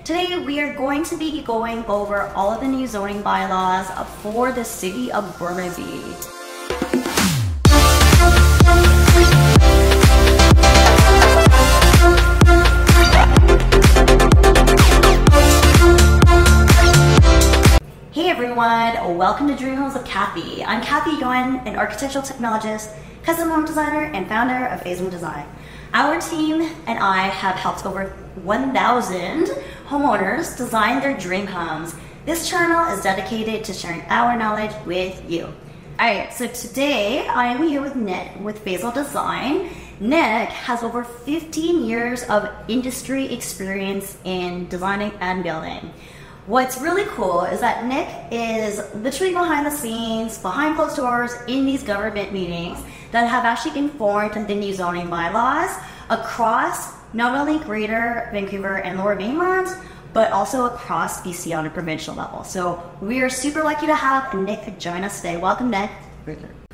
Today we are going to be going over all of the new zoning bylaws for the City of Burnaby. Hey everyone, welcome to Dream Homes with Kathy. I'm Kathy Yoen, an architectural technologist, custom home designer, and founder of Phase One Design. Our team and I have helped over 1,000 homeowners design their dream homes. This channel is dedicated to sharing our knowledge with you. Alright, so today I am here with Nick with Phase One Design. Nick has over 15 years of industry experience in designing and building. What's really cool is that Nick is literally behind the scenes, behind closed doors in these government meetings that have actually informed the new zoning bylaws across not only Greater Vancouver and Lower Mainland, but also across BC on a provincial level. So we are super lucky to have Nick join us today. Welcome, Nick.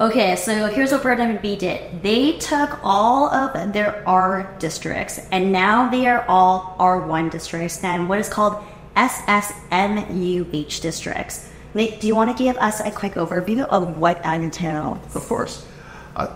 Okay, so here's what Burnaby did. They took all of their R districts and now they are all R1 districts and what is called SSMUH districts. Nick, do you want to give us a quick overview of what that entails? Of course.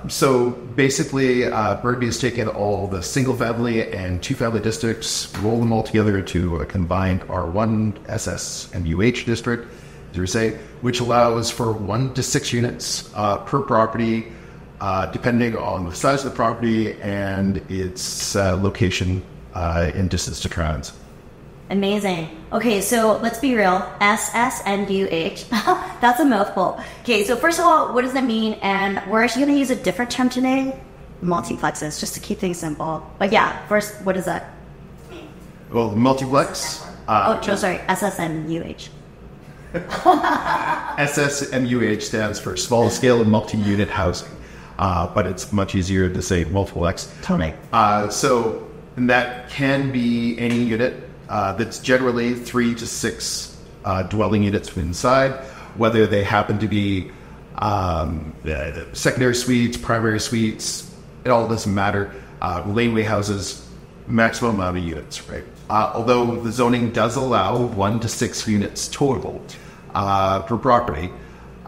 So basically, Burnaby has taken all the single-family and two-family districts, roll them all together to a combined R1 SSMUH district, as we say, which allows for 1 to 6 units per property, depending on the size of the property and its location in distance to transit. Amazing. Okay, so let's be real. SSMUH. That's a mouthful. Okay, so first of all, what does that mean? And we're actually going to use a different term today, multiplexes, just to keep things simple. But yeah, first, what does that mean? Well, multiplex. SSMUH. SSMUH stands for small scale and multi-unit housing, but it's much easier to say multiplex. Tell me. So that can be any unit. That's generally 3 to 6 dwelling units inside, whether they happen to be secondary suites, primary suites, it all doesn't matter. Laneway houses, maximum amount of units, right? Although the zoning does allow 1 to 6 units total per property,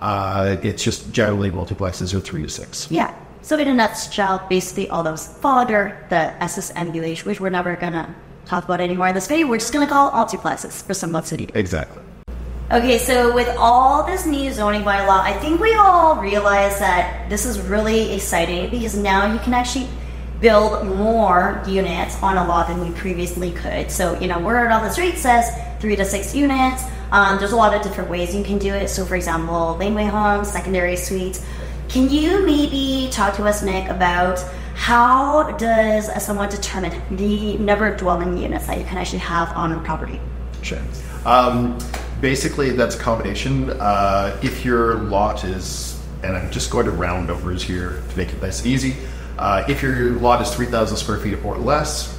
it's just generally multiplexes are 3 to 6. Yeah. So in a nutshell, basically all those fall under the SSMUH, which we're never going to talk about anymore in this video. We're just going to call it multiplexes for simplicity. Exactly. Okay, so with all this new zoning bylaw, I think we all realize that this is really exciting because now you can actually build more units on a lot than we previously could. So, word on the street says 3 to 6 units. There's a lot of different ways you can do it. So, for example, laneway homes, secondary suites. Can you maybe talk to us, Nick, about how does someone determine the number of dwelling units that you can actually have on a property? Sure. Basically, that's a combination. If your lot is, and I'm just going to round numbers here to make it nice and easy. If your lot is 3,000 square feet or less,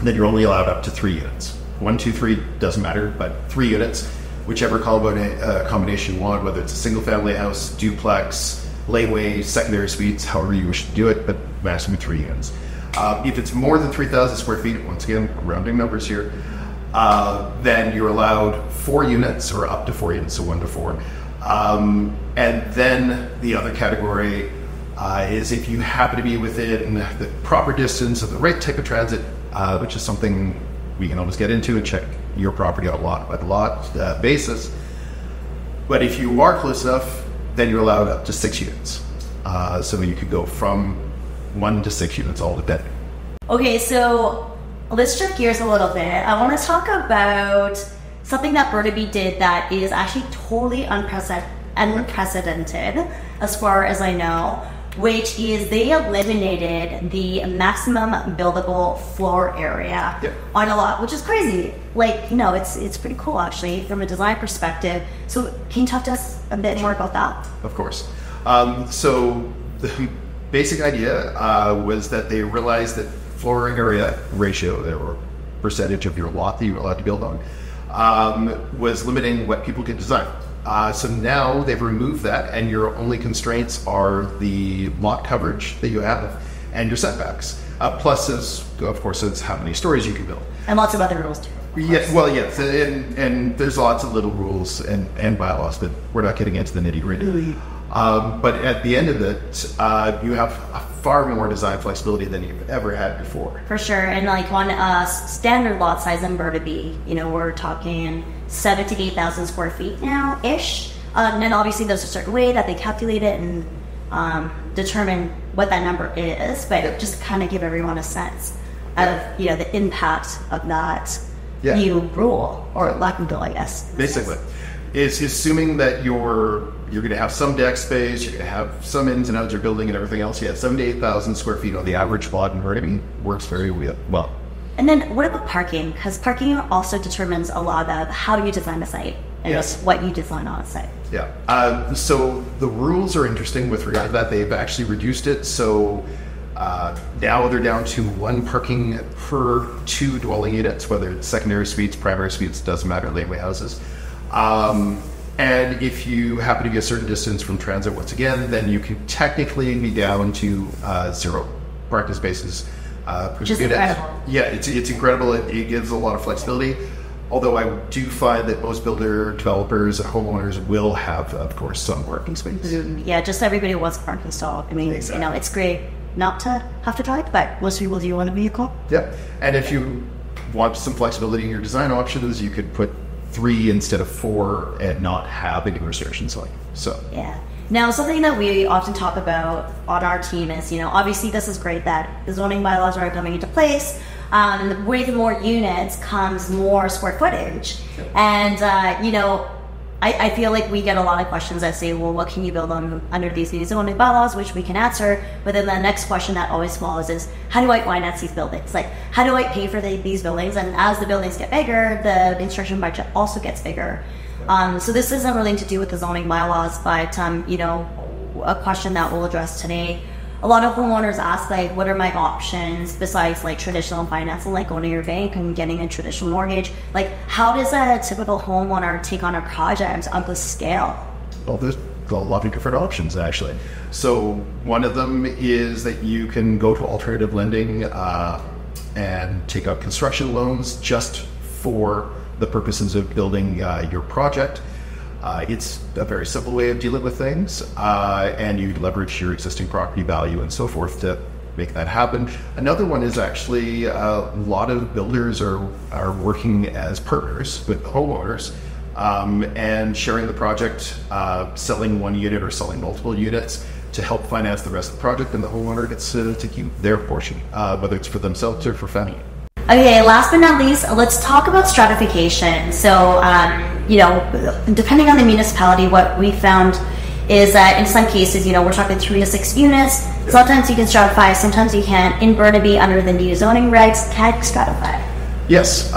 then you're only allowed up to 3 units. 1, 2, 3 doesn't matter, but 3 units, whichever combination you want, whether it's a single family house, duplex, laneway, secondary suites, however you wish to do it, but maximum 3 units. If it's more than 3,000 square feet, once again, rounding numbers here, then you're allowed 4 units or up to 4 units, so 1 to 4. And then the other category is if you happen to be within the proper distance of the right type of transit, which is something we can always get into and check your property on a lot by lot basis. But if you are close enough, then you're allowed up to 6 units. So you could go from 1 to 6 units all depending. Okay, so let's shift gears a little bit. I want to talk about something that Burnaby did that is actually totally unprecedented as far as I know, which is they eliminated the maximum buildable floor area on a lot, which is crazy. It's pretty cool actually from a design perspective. So can you talk to us a bit more about that? Of course. So the basic idea was that they realized that floor area ratio, or percentage of your lot that you're allowed to build on, was limiting what people could design. So now they've removed that, and your only constraints are the lot coverage that you have and your setbacks. Plus, of course, it's how many stories you can build. And lots of other rules too. Yeah, well, yes, and there's lots of little rules and bylaws, but we're not getting into the nitty-gritty. But at the end of it, you have a far more design flexibility than you've ever had before. For sure, and like on a standard lot size in Burnaby, we're talking 7 to 8,000 square feet now-ish. And then obviously there's a certain way that they calculate it and determine what that number is, but just kind of give everyone a sense of the impact of that new rule, or lack of bill, I guess. Basically, it's assuming that you're going to have some deck space, you're going to have some ins and outs of your building and everything else. 7 to 8,000 square feet on the average lot in Burnaby works very well. And then what about parking? Because parking also determines a lot of how you design a site and just what you design on a site. Yeah. So the rules are interesting with regard to that. They've actually reduced it. So now they're down to 1 parking per 2 dwelling units, whether it's secondary suites, primary suites, doesn't matter, laneway houses. And if you happen to be a certain distance from transit, once again, then you can technically be down to 0 parking spaces per Which is unit. incredible. Yeah, it's incredible. It gives a lot of flexibility. Although I do find that most builder, developers, and homeowners will have, of course, some parking space. Yeah, just everybody wants a parking stall. I mean, Exactly. it's great not to have to drive, but most people do want a vehicle. Yeah, and if you want some flexibility in your design options, you could put 3 instead of 4 and not have any restrictions Yeah. Now, something that we often talk about on our team is, obviously this is great that the zoning bylaws are coming into place. With more units comes more square footage. And, I feel like we get a lot of questions that say, well, what can you build on under these new zoning bylaws, which we can answer. But then the next question that always follows is, how do I finance these buildings? Like, how do I pay for these buildings? And as the buildings get bigger, the construction budget also gets bigger. So this isn't really to do with the zoning bylaws, but, a question that we'll address today. A lot of homeowners ask, like, what are my options besides, like, traditional financing, like going to your bank and getting a traditional mortgage? Like, how does a typical homeowner take on a project on this scale? Well, there's a lot of different options, actually. So one of them is that you can go to alternative lending and take out construction loans just for the purposes of building your project. It's a very simple way of dealing with things, and you leverage your existing property value and so forth to make that happen. Another one is actually a lot of builders are working as partners with homeowners and sharing the project, selling 1 unit or selling multiple units to help finance the rest of the project, and the homeowner gets to keep their portion, whether it's for themselves or for family. Okay, last but not least, let's talk about stratification. So, depending on the municipality, what we found is that in some cases, we're talking 3 to 6 units. Sometimes you can stratify, sometimes you can't. In Burnaby, under the new zoning regs, can you stratify? Yes,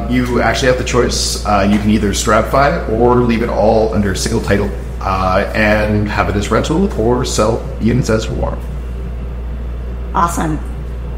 you actually have the choice. You can either stratify or leave it all under single title and have it as rental, or sell units as warm. Awesome.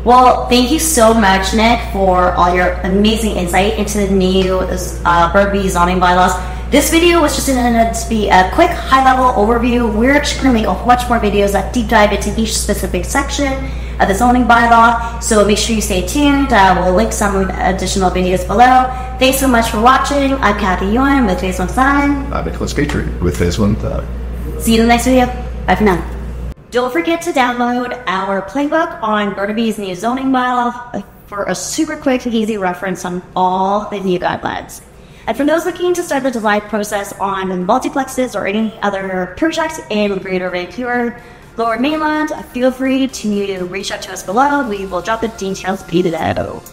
Well, thank you so much, Nick, for all your amazing insight into the new Burnaby zoning bylaws. This video was just intended to be a quick high-level overview. We're actually going to make a whole bunch more videos that deep dive into each specific section of the zoning bylaw, so make sure you stay tuned. We'll link some additional videos below. Thanks so much for watching. I'm Kathy Ewan with Phase 1 Design. I'm Nicholas Patriot with Phase 1. See you in the next video. Bye for now. Don't forget to download our playbook on Burnaby's new zoning bylaw for a super quick and easy reference on all the new guidelines. And for those looking to start the design process on multiplexes or any other projects in Greater Vancouver, Lower Mainland, feel free to reach out to us below. We will drop the details below.